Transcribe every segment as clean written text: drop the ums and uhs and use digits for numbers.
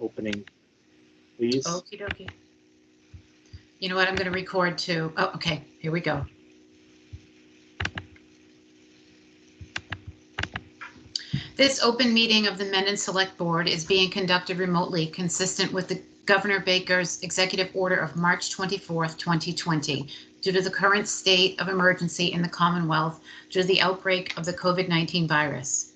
opening, please. Okie dokie. You know what? I'm going to record too. Oh, okay. Here we go. This open meeting of the Mendon Select Board is being conducted remotely, consistent with the Governor Baker's executive order of March 24th, 2020, due to the current state of emergency in the Commonwealth due to the outbreak of the COVID-19 virus.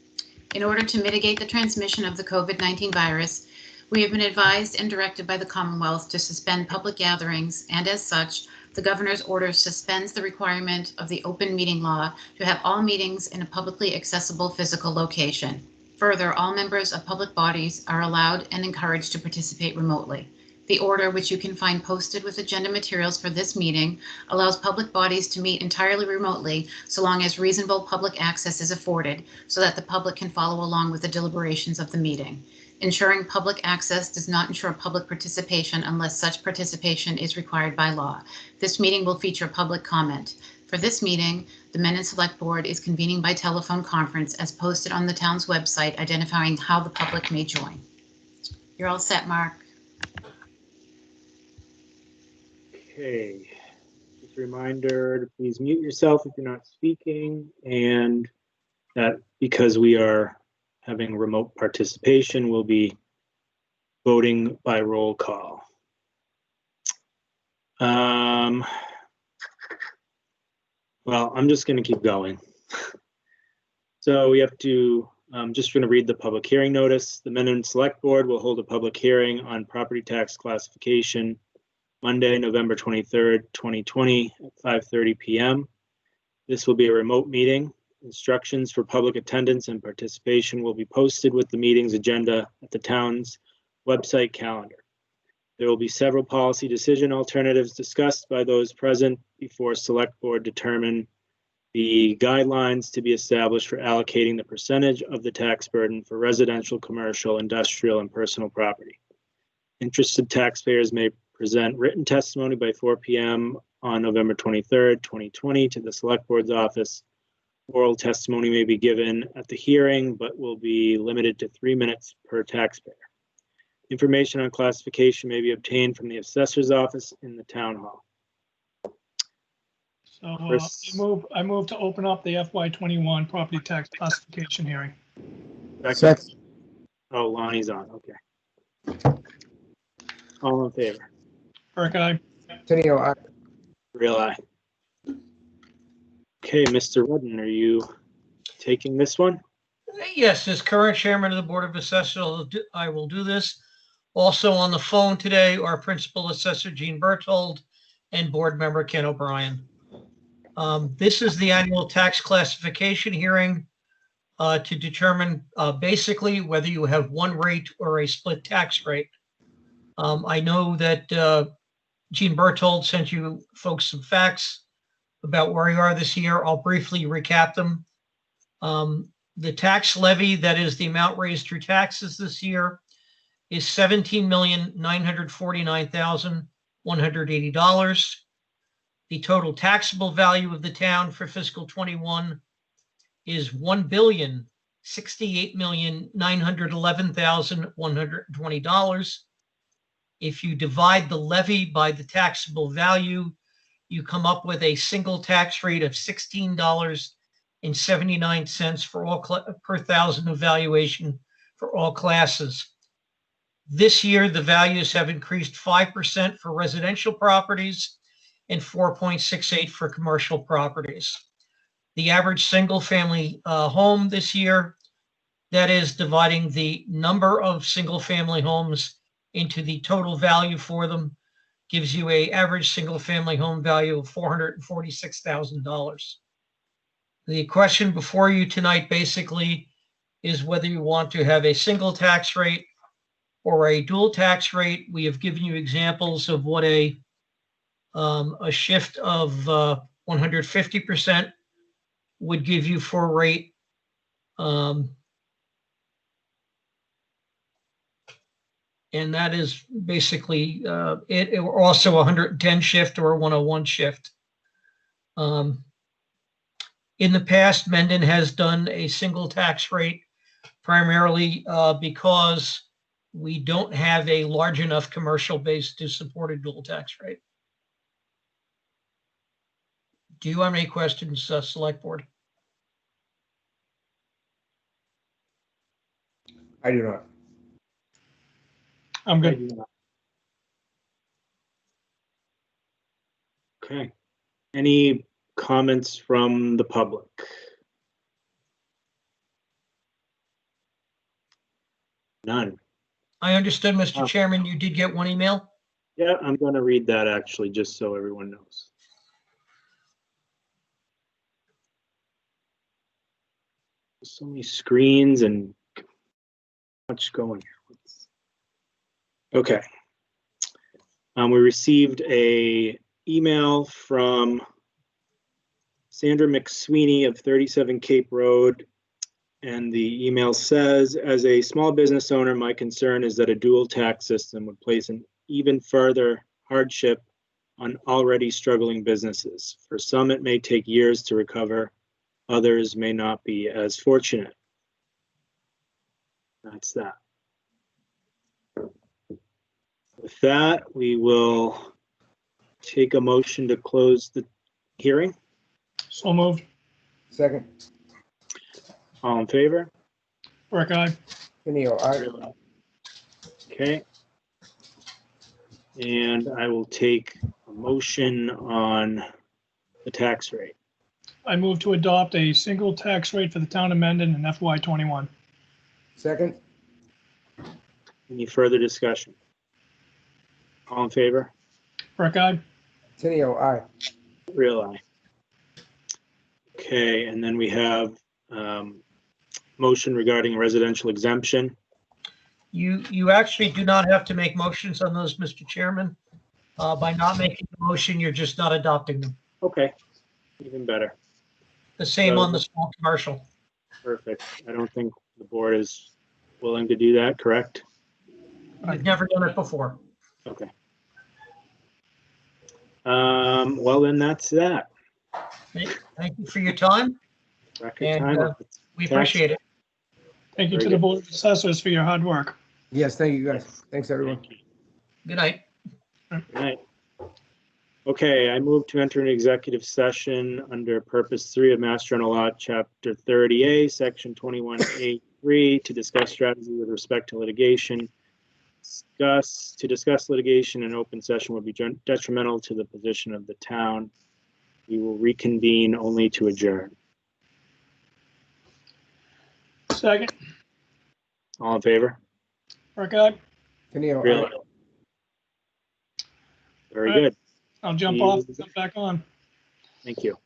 In order to mitigate the transmission of the COVID-19 virus, we have been advised and directed by the Commonwealth to suspend public gatherings, and as such, the Governor's order suspends the requirement of the open meeting law to have all meetings in a publicly accessible physical location. Further, all members of public bodies are allowed and encouraged to participate remotely. The order, which you can find posted with agenda materials for this meeting, allows public bodies to meet entirely remotely so long as reasonable public access is afforded so that the public can follow along with the deliberations of the meeting. Ensuring public access does not ensure public participation unless such participation is required by law. This meeting will feature public comment. For this meeting, the Mendon Select Board is convening by telephone conference as posted on the town's website, identifying how the public may join. You're all set, Mark. Okay, just a reminder to please mute yourself if you're not speaking, and that because we are having remote participation, we'll be voting by roll call. Well, I'm just going to keep going. So we have to, just going to read the public hearing notice. The Mendon Select Board will hold a public hearing on property tax classification Monday, November 23rd, 2020 at 5:30 p.m. This will be a remote meeting. Instructions for public attendance and participation will be posted with the meeting's agenda at the town's website calendar. There will be several policy decision alternatives discussed by those present before Select Board determine the guidelines to be established for allocating the percentage of the tax burden for residential, commercial, industrial, and personal property. Interested taxpayers may present written testimony by 4 p.m. on November 23rd, 2020 to the Select Board's office. Oral testimony may be given at the hearing, but will be limited to 3 minutes per taxpayer. Information on classification may be obtained from the assessor's office in the town hall. So I move to open up the FY21 property tax classification hearing. Second. Oh, Lonnie's on. Okay. All in favor? Burke, aye. Tenio, aye. Real aye. Okay, Mr. Rudden, are you taking this one? Yes, as current chairman of the Board of Assessors, I will do this. Also on the phone today are Principal Assessor Jean Berthold and Board Member Ken O'Brien. This is the annual tax classification hearing to determine basically whether you have one rate or a split tax rate. I know that Jean Berthold sent you folks some facts about where we are this year. I'll briefly recap them. The tax levy, that is the amount raised through taxes this year, is $17,949,180. The total taxable value of the town for fiscal 21 is $1,068,911,120. If you divide the levy by the taxable value, you come up with a single tax rate of $16.79 for all per thousand of valuation for all classes. This year, the values have increased 5% for residential properties and 4.68% for commercial properties. The average single-family home this year, that is dividing the number of single-family homes into the total value for them, gives you an average single-family home value of $446,000. The question before you tonight basically is whether you want to have a single tax rate or a dual tax rate. We have given you examples of what a shift of 150% would give you for a rate. And that is basically it, or also 110 shift or a 101 shift. In the past, Mendon has done a single tax rate primarily because we don't have a large enough commercial base to support a dual tax rate. Do you have any questions, Select Board? I do not. I'm I good. do not. Okay. Any comments from the public? None. I understood, Mr. Oh. Chairman, you did get one email? Yeah, I'm going to read that actually, just so everyone knows. So many screens and much going here. Okay. We received a email from Sandra McSweeney of 37 Cape Road. And the email says, as a small business owner, my concern is that a dual tax system would place an even further hardship on already struggling businesses. For some, it may take years to recover. Others may not be as fortunate. That's that. With that, we will take a motion to close the hearing. So moved. Second, All in favor? Burke, aye. Tenio, aye. Okay. And I will take a motion on the tax rate. I move to adopt a single tax rate for the town of Mendon in FY '21. Second, Any further discussion? All in favor? Burke, aye. Tenio, aye. Real aye. Okay, and then we have motion regarding residential exemption. You actually do not have to make motions on those, Mr. Chairman. By not making the motion, you're just not adopting them. Okay, even better. The same on the small commercial. Perfect. I don't think the board is willing to do that, correct? You've never done it before. Okay. Well, then that's that. Thank you for your time. Record And, time. We appreciate it. Thank you Very to the good. Board of Assessors for your hard work. Yes, thank you, guys. Thanks, everyone. Thank you. Good night. Good night. Okay, I move to enter an executive session under Purpose 3 of Mass General Law, Chapter 30A, Section 21A3, to discuss strategy with respect to litigation. To discuss litigation in open session would be detrimental to the position of the town. We will reconvene only to adjourn. Second. All in favor? Burke, aye. Tenio, Really? aye. Very All right. good. I'll jump off and jump back on. Thank you.